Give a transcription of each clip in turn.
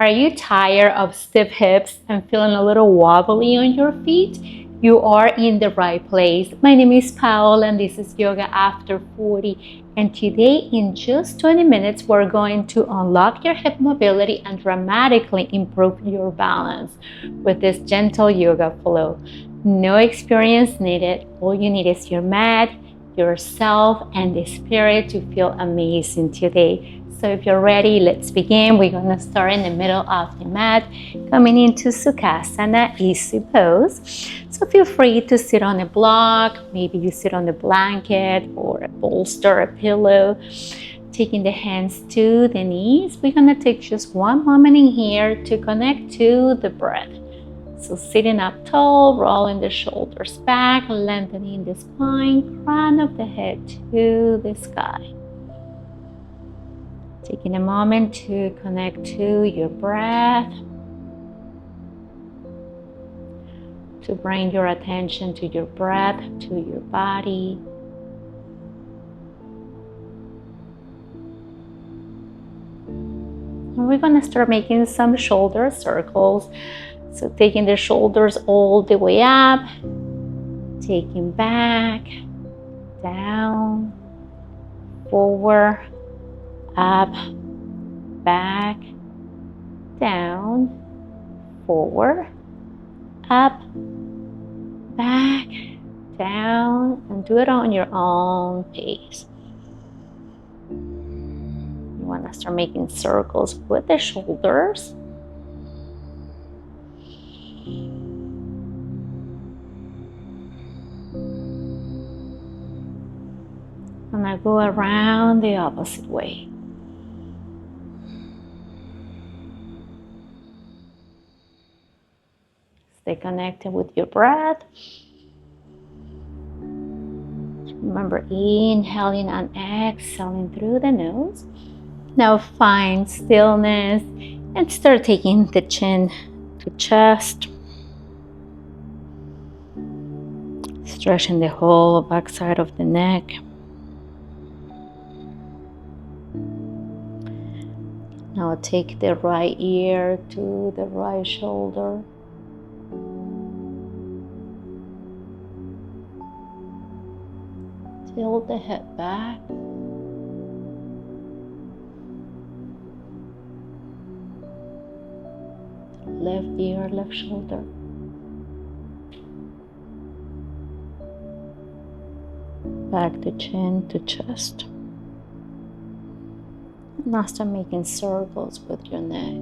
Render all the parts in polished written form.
Are you tired of stiff hips and feeling a little wobbly on your feet? You are in the right place. My name is Paola and this is Yoga After 40. And today, in just 20 minutes, we're going to unlock your hip mobility and dramatically improve your balance with this gentle yoga flow. No experience needed. All you need is your mat, yourself, and the spirit to feel amazing today. So if you're ready, let's begin. We're going to start in the middle of the mat, coming into Sukhasana, easy pose. So feel free to sit on a block. Maybe you sit on a blanket or a bolster, a pillow. Taking the hands to the knees. We're going to take just one moment in here to connect to the breath. So sitting up tall, rolling the shoulders back, lengthening the spine, crown of the head to the sky. Taking a moment to connect to your breath, to bring your attention to your breath, to your body. And we're going to start making some shoulder circles. So taking the shoulders all the way up, taking back, down, forward, up, back, down, forward, up, back, down, and do it on your own pace. You want to start making circles with the shoulders. And I go around the opposite way. Stay connected with your breath. Remember, inhaling and exhaling through the nose. Now find stillness and start taking the chin to chest. Stretching the whole back side of the neck. Now take the right ear to the right shoulder. Tilt the head back. Left ear, left shoulder. Back the chin to chest. Now start making circles with your neck.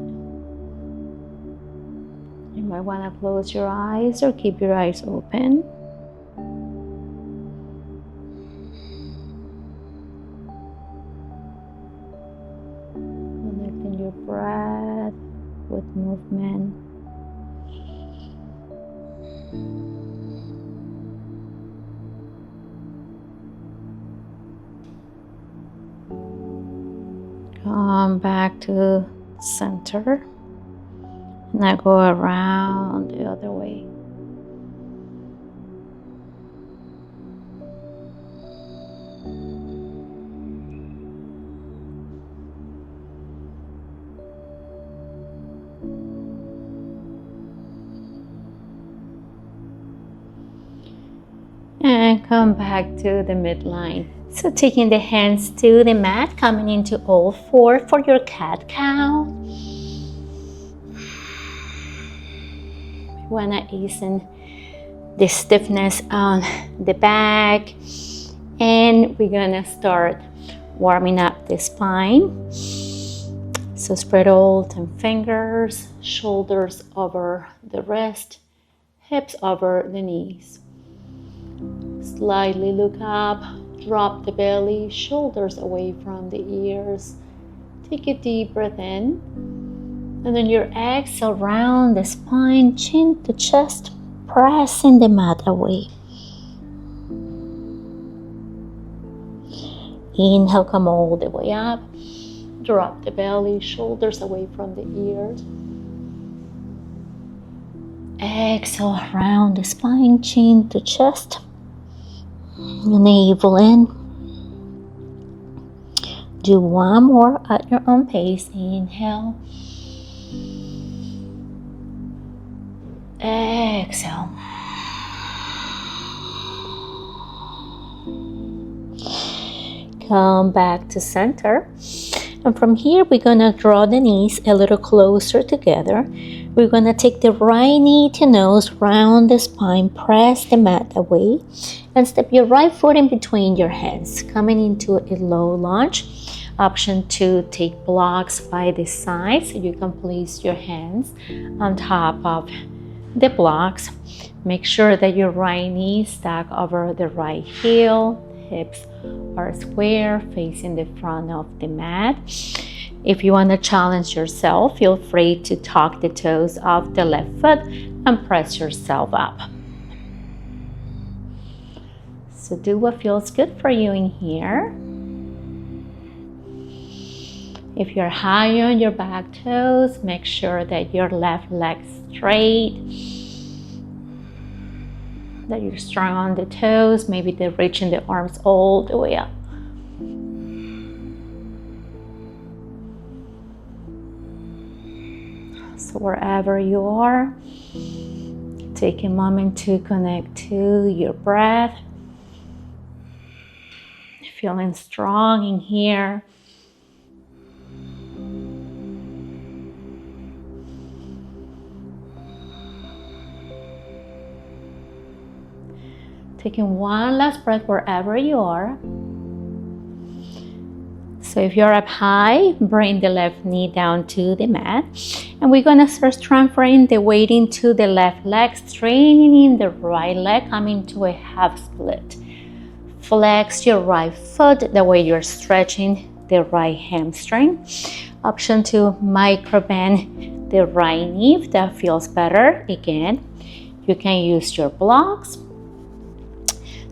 You might want to close your eyes or keep your eyes open. Connecting your breath with movement. Come back to center. Now go around the other way. And come back to the midline. So taking the hands to the mat, coming into all four for your cat-cow. We want to ease in the stiffness on the back. And we're going to start warming up the spine. So spread all 10 fingers, shoulders over the wrist, hips over the knees. Slightly look up. Drop the belly, shoulders away from the ears. Take a deep breath in. And then your exhale, round the spine, chin to chest, pressing the mat away. Inhale, come all the way up. Drop the belly, shoulders away from the ears. Exhale, round the spine, chin to chest. Navel in. Do one more at your own pace. Inhale. Exhale. Come back to center. And from here, we're gonna draw the knees a little closer together. We're gonna take the right knee to nose, round the spine, press the mat away, and step your right foot in between your hands, coming into a low lunge. Option 2, take blocks by the side, so you can place your hands on top of the blocks. Make sure that your right knee stack over the right heel. Hips are square, facing the front of the mat. If you want to challenge yourself, feel free to tuck the toes of the left foot and press yourself up. So do what feels good for you in here. If you're high on your back toes, make sure that your left leg's straight, that you're strong on the toes, maybe they're reaching the arms all the way up. So wherever you are, take a moment to connect to your breath. Feeling strong in here. Taking one last breath wherever you are. So if you're up high, bring the left knee down to the mat. And we're gonna start transferring the weight into the left leg, straining the right leg, coming to a half split. Flex your right foot, the way you're stretching the right hamstring. Option 2, micro bend the right knee if that feels better. Again, you can use your blocks.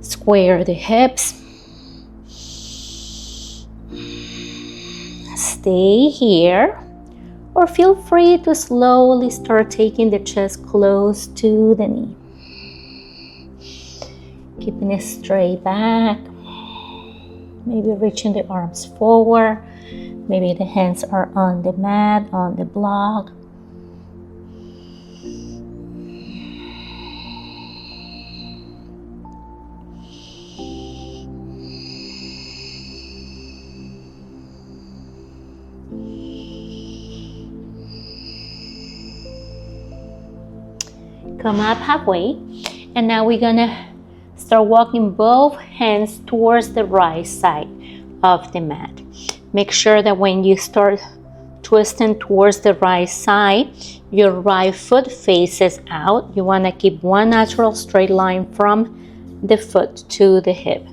Square the hips. Stay here, or feel free to slowly start taking the chest close to the knee. Keeping it straight back. Maybe reaching the arms forward. Maybe the hands are on the mat, on the block. Come up halfway, and now we're gonna start walking both hands towards the right side of the mat. Make sure that when you start twisting towards the right side, your right foot faces out. You wanna keep one natural straight line from the foot to the hip.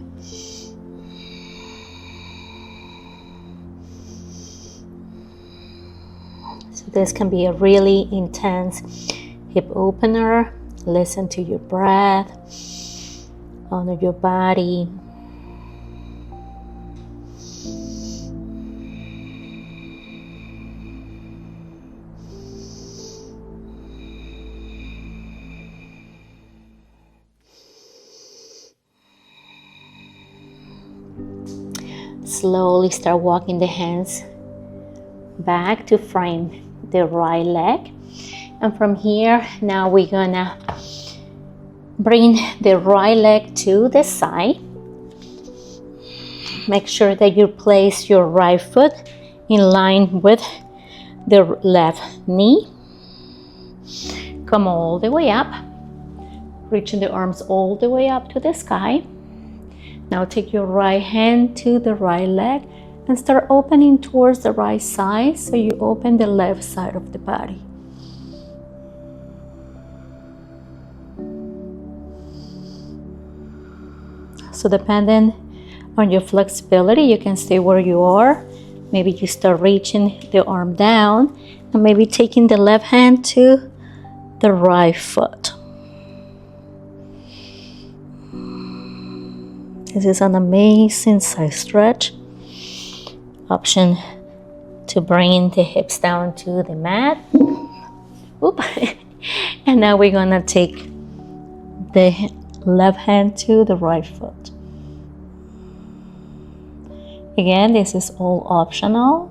So this can be a really intense hip opener. Listen to your breath, honor your body. Slowly start walking the hands back to frame the right leg. And from here, now we're gonna bring the right leg to the side. Make sure that you place your right foot in line with the left knee. Come all the way up, reaching the arms all the way up to the sky. Now take your right hand to the right leg and start opening towards the right side, so you open the left side of the body. So depending on your flexibility, you can stay where you are. Maybe you start reaching the arm down and maybe taking the left hand to the right foot. This is an amazing side stretch. Option to bring the hips down to the mat. Oop. And now we're gonna take the left hand to the right foot. Again, this is all optional.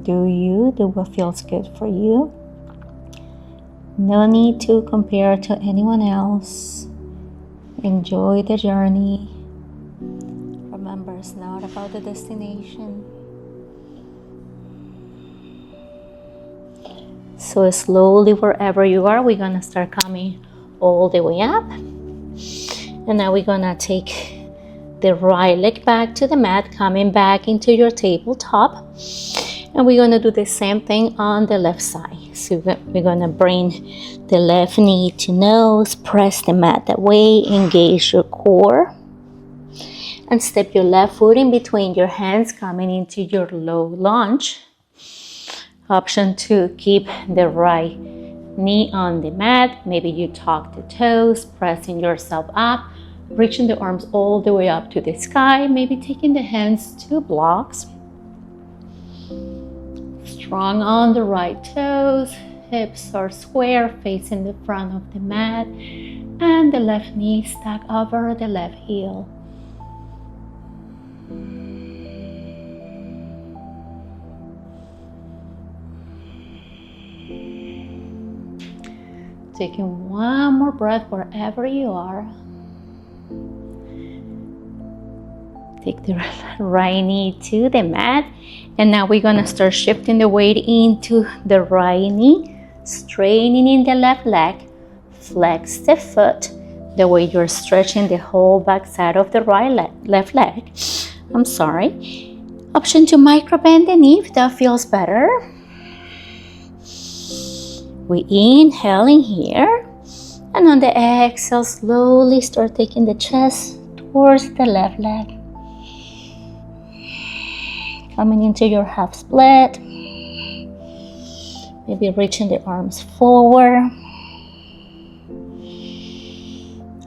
Do what feels good for you. No need to compare to anyone else. Enjoy the journey. Remember, it's not about the destination. So slowly, wherever you are, we're gonna start coming all the way up. And now we're gonna take the right leg back to the mat, coming back into your tabletop. And we're gonna do the same thing on the left side. So we're gonna bring the left knee to nose, press the mat that way, engage your core. And step your left foot in between your hands, coming into your low lunge. Option 2, keep the right knee on the mat. Maybe you tuck the toes, pressing yourself up, reaching the arms all the way up to the sky. Maybe taking the hands to blocks. Strong on the right toes. Hips are square, facing the front of the mat. And the left knee stack over the left heel. Taking one more breath wherever you are. Take the right knee to the mat. And now we're gonna start shifting the weight into the right knee, straightening in the left leg. Flex the foot the way you're stretching the whole back side of the left leg. Option 2, micro bend the knee if that feels better. We inhale in here, and on the exhale, slowly start taking the chest towards the left leg. Coming into your half split. Maybe reaching the arms forward.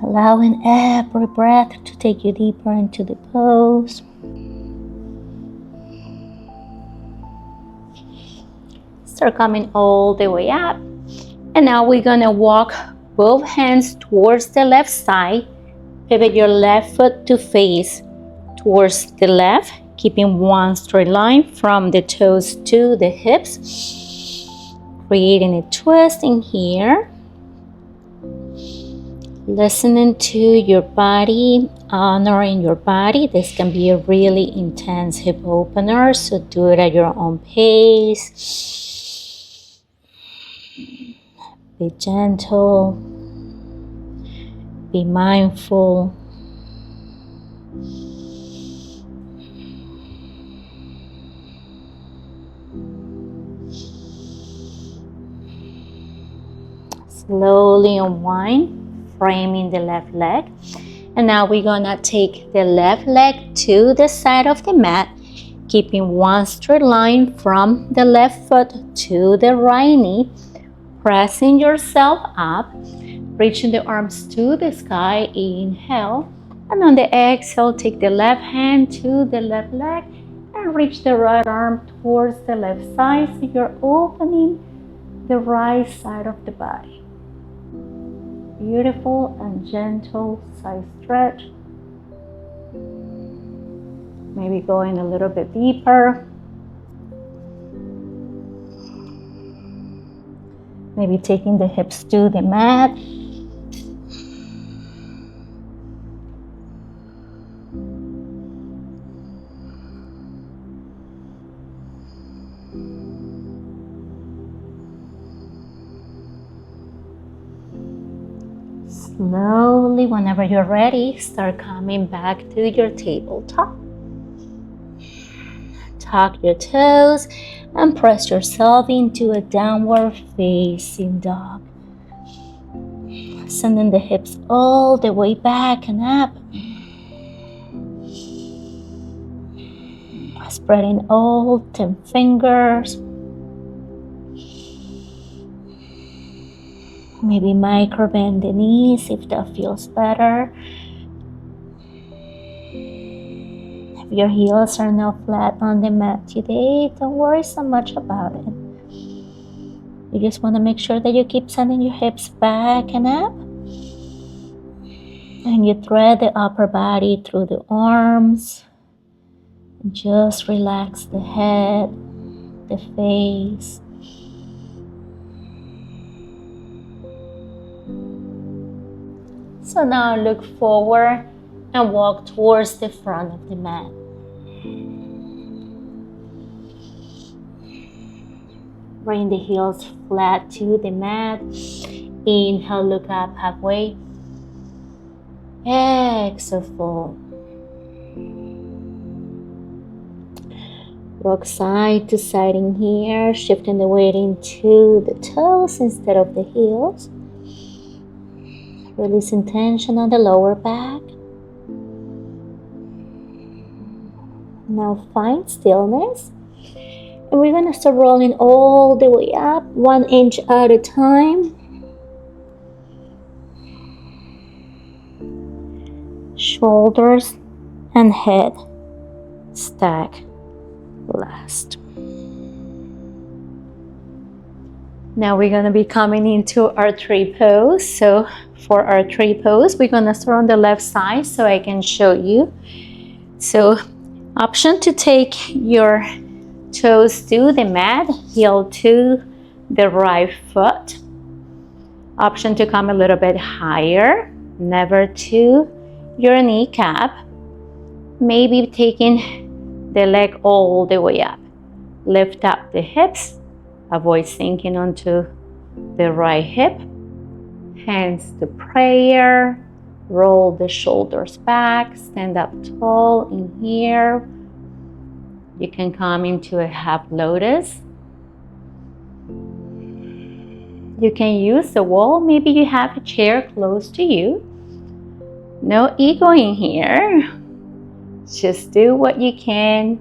Allowing every breath to take you deeper into the pose. Start coming all the way up. And now we're gonna walk both hands towards the left side. Pivot your left foot to face towards the left, keeping one straight line from the toes to the hips. Creating a twist in here. Listening to your body, honoring your body. This can be a really intense hip opener, so do it at your own pace. Be gentle, be mindful. Slowly unwind, framing the left leg. And now we're gonna take the left leg to the side of the mat, keeping one straight line from the left foot to the right knee. Pressing yourself up, reaching the arms to the sky, inhale. And on the exhale, take the left hand to the left leg and reach the right arm towards the left side, so you're opening the right side of the body. Beautiful and gentle side stretch. Maybe going a little bit deeper. Maybe taking the hips to the mat. Slowly, whenever you're ready, start coming back to your tabletop. Tuck your toes and press yourself into a downward facing dog. Sending the hips all the way back and up. Spreading all 10 fingers. Maybe micro bend the knees if that feels better. If your heels are now flat on the mat today, don't worry so much about it. You just want to make sure that you keep sending your hips back and up. And you thread the upper body through the arms. Just relax the head, the face. So now look forward and walk towards the front of the mat. Bring the heels flat to the mat. Inhale, look up halfway. Exhale, fold. Rock side to side in here, shifting the weight into the toes instead of the heels. Releasing tension on the lower back. Now find stillness. And we're going to start rolling all the way up, 1 inch at a time. Shoulders and head stack last. Now we're going to be coming into our tree pose. So for our tree pose, we're going to start on the left side so I can show you. So option to take your toes to the mat, heel to the right foot. Option to come a little bit higher, never to your kneecap. Maybe taking the leg all the way up. Lift up the hips, avoid sinking onto the right hip. Hands to prayer, roll the shoulders back, stand up tall in here. You can come into a half lotus. You can use the wall, maybe you have a chair close to you. No ego in here. Just do what you can.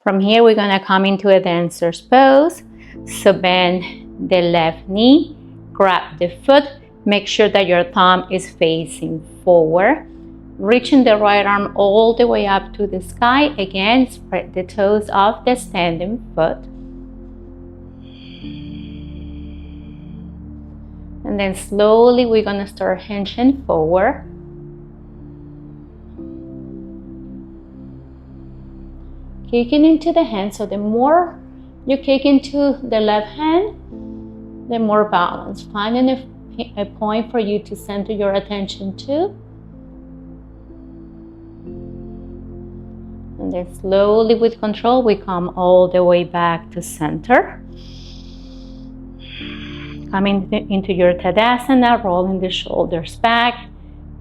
From here, we're going to come into a dancer's pose. So bend the left knee, grab the foot, make sure that your thumb is facing forward. Reaching the right arm all the way up to the sky. Again, spread the toes of the standing foot. And then slowly we're going to start hinging forward. Kicking into the hand. So the more you kick into the left hand, the more balance. Finding a point for you to center your attention to. And then slowly with control, we come all the way back to center. Coming into your Tadasana, rolling the shoulders back,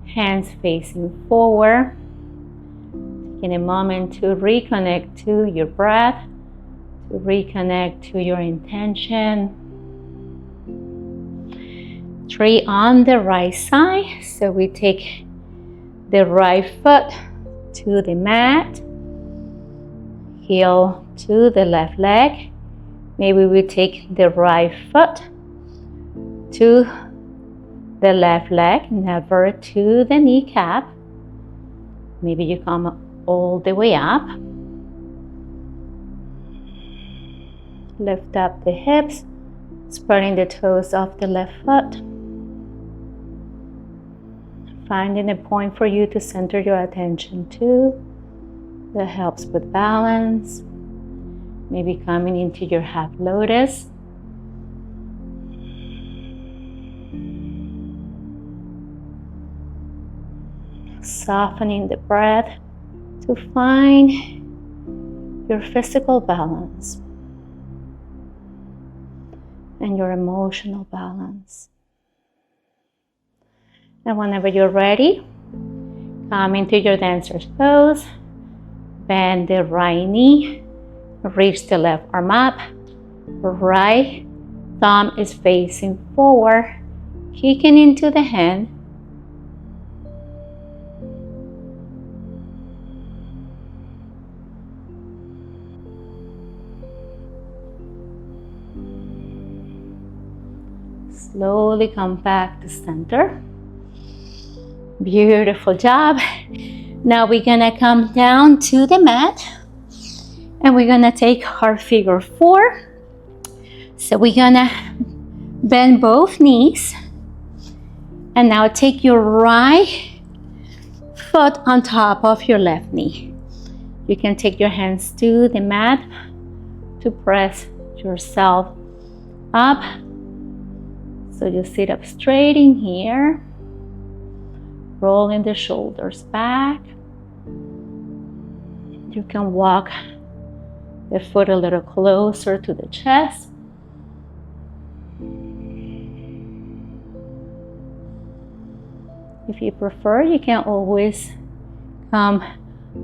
hands facing forward. Taking a moment to reconnect to your breath, to reconnect to your intention. Tree on the right side. So we take the right foot to the mat, heel to the left leg. Maybe we take the right foot to the left leg, never to the kneecap. Maybe you come all the way up. Lift up the hips, spreading the toes of the left foot. Finding a point for you to center your attention to that helps with balance. Maybe coming into your half lotus. Softening the breath to find your physical balance and your emotional balance. And whenever you're ready, come into your dancer's pose. Bend the right knee, reach the left arm up. Right thumb is facing forward, kicking into the hand. Slowly come back to center. Beautiful job. Now we're gonna come down to the mat and we're gonna take our figure 4. So we're gonna bend both knees and now take your right foot on top of your left knee. You can take your hands to the mat to press yourself up. So you sit up straight in here, rolling the shoulders back. You can walk the foot a little closer to the chest. If you prefer, you can always come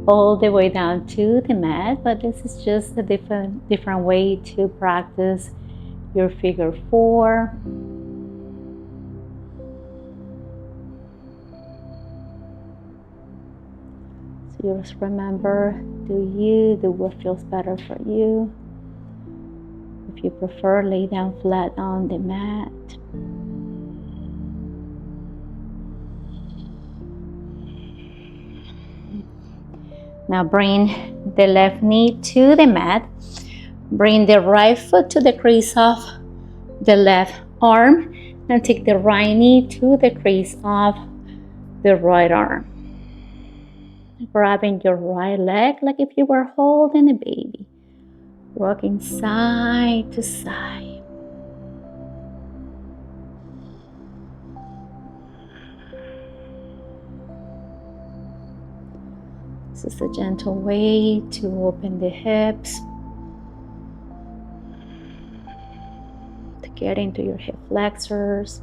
all the way down to the mat, but this is just a different way to practice your figure 4. So just remember, do what feels better for you. If you prefer, lay down flat on the mat. Now bring the left knee to the mat. Bring the right foot to the crease of the left arm and take the right knee to the crease of the right arm. Grabbing your right leg like if you were holding a baby. Rocking side to side. This is a gentle way to open the hips, to get into your hip flexors.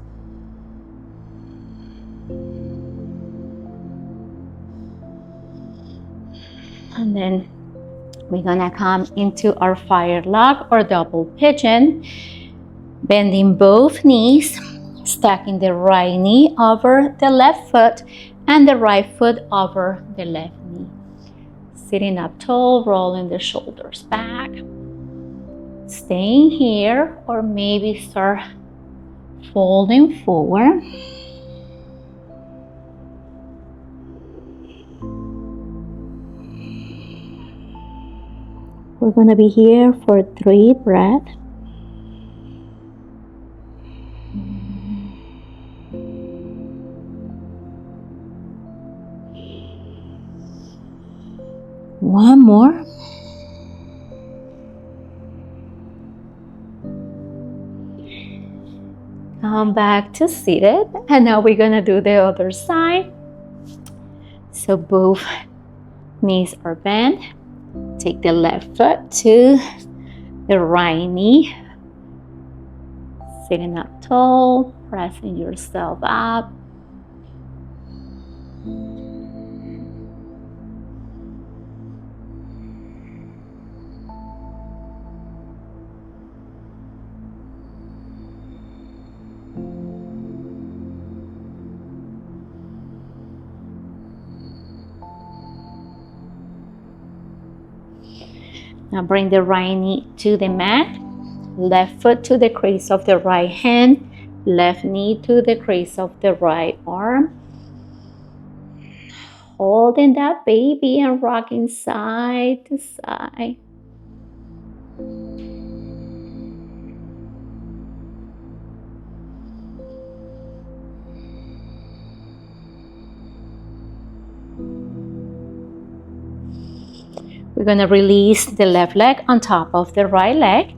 And then we're gonna come into our fire log or double pigeon, bending both knees, stacking the right knee over the left foot and the right foot over the left knee. Sitting up tall, rolling the shoulders back. Staying here, or maybe start folding forward. We're going to be here for 3 breaths. One more. Come back to seated, and now we're gonna do the other side. So both knees are bent. Take the left foot to the right knee. Sitting up tall, pressing yourself up. Now bring the right knee to the mat, left foot to the crease of the right hand, left knee to the crease of the right arm. Holding that baby and rocking side to side. We're going to release the left leg on top of the right leg.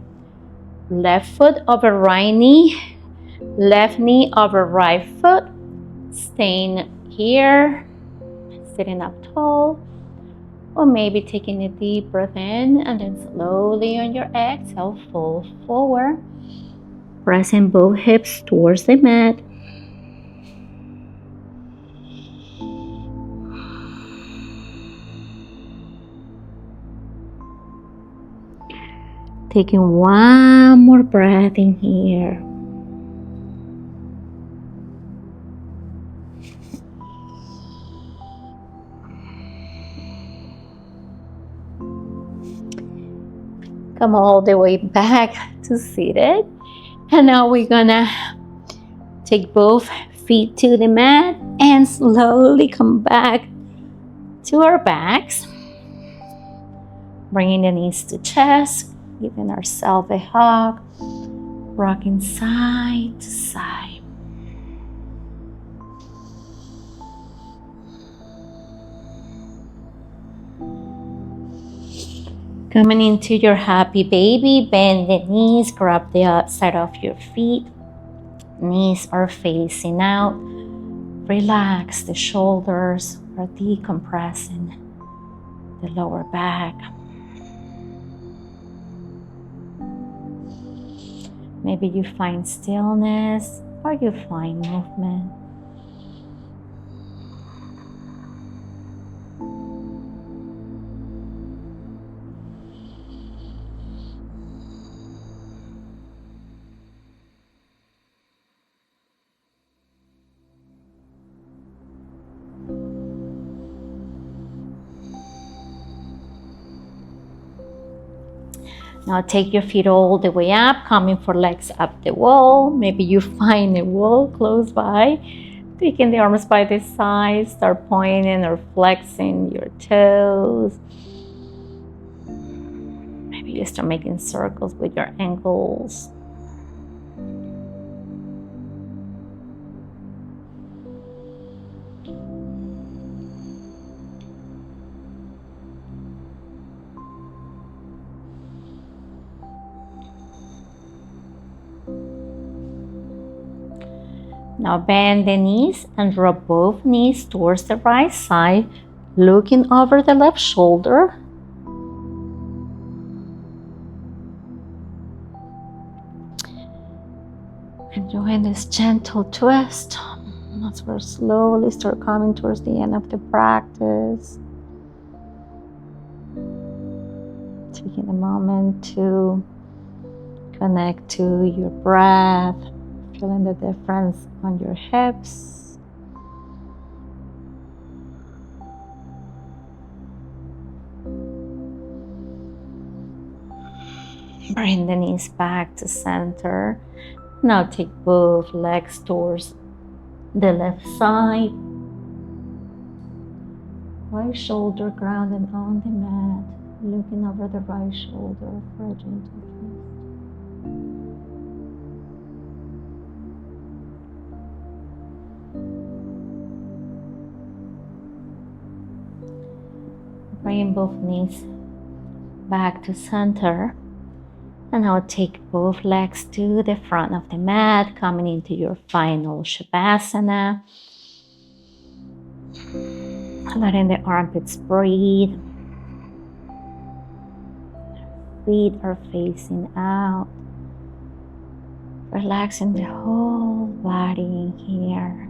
Left foot over right knee. Left knee over right foot. Staying here. Sitting up tall. Or maybe taking a deep breath in and then slowly on your exhale, fold forward. Pressing both hips towards the mat. Taking one more breath in here. Come all the way back to seated. And now we're gonna take both feet to the mat and slowly come back to our backs. Bringing the knees to chest. Giving ourselves a hug, rocking side to side. Coming into your happy baby, bend the knees, grab the outside of your feet. Knees are facing out. Relax the shoulders, are decompressing the lower back. Maybe you find stillness or you find movement. Now take your feet all the way up, coming for legs up the wall. Maybe you find a wall close by. Taking the arms by the sides, start pointing or flexing your toes. Maybe you start making circles with your ankles. Now bend the knees and draw both knees towards the right side, looking over the left shoulder. Enjoying this gentle twist as we slowly start coming towards the end of the practice. Taking a moment to connect to your breath. Feeling the difference on your hips. Bring the knees back to center. Now take both legs towards the left side. Right shoulder grounded on the mat. Looking over the right shoulder for a gentle twist. Bring both knees back to center. And now take both legs to the front of the mat, coming into your final Sukhasana. Letting the armpits breathe. Feet are facing out. Relaxing the whole body here.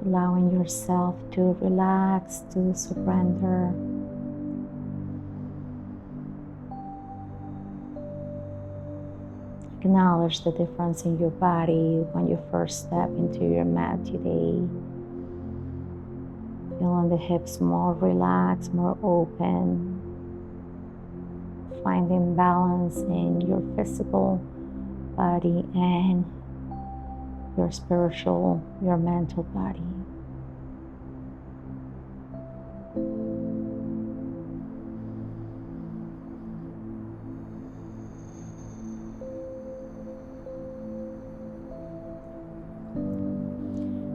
Allowing yourself to relax, to surrender. Acknowledge the difference in your body when you first step into your mat today. Feeling the hips more relaxed, more open. Finding balance in your physical body and your spiritual, your mental body.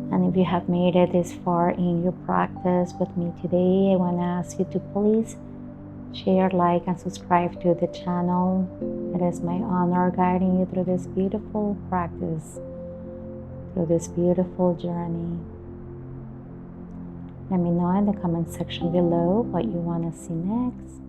And if you have made it this far in your practice with me today, I want to ask you to please share, like, and subscribe to the channel. It is my honor guiding you through this beautiful practice, through this beautiful journey. Let me know in the comment section below what you want to see next.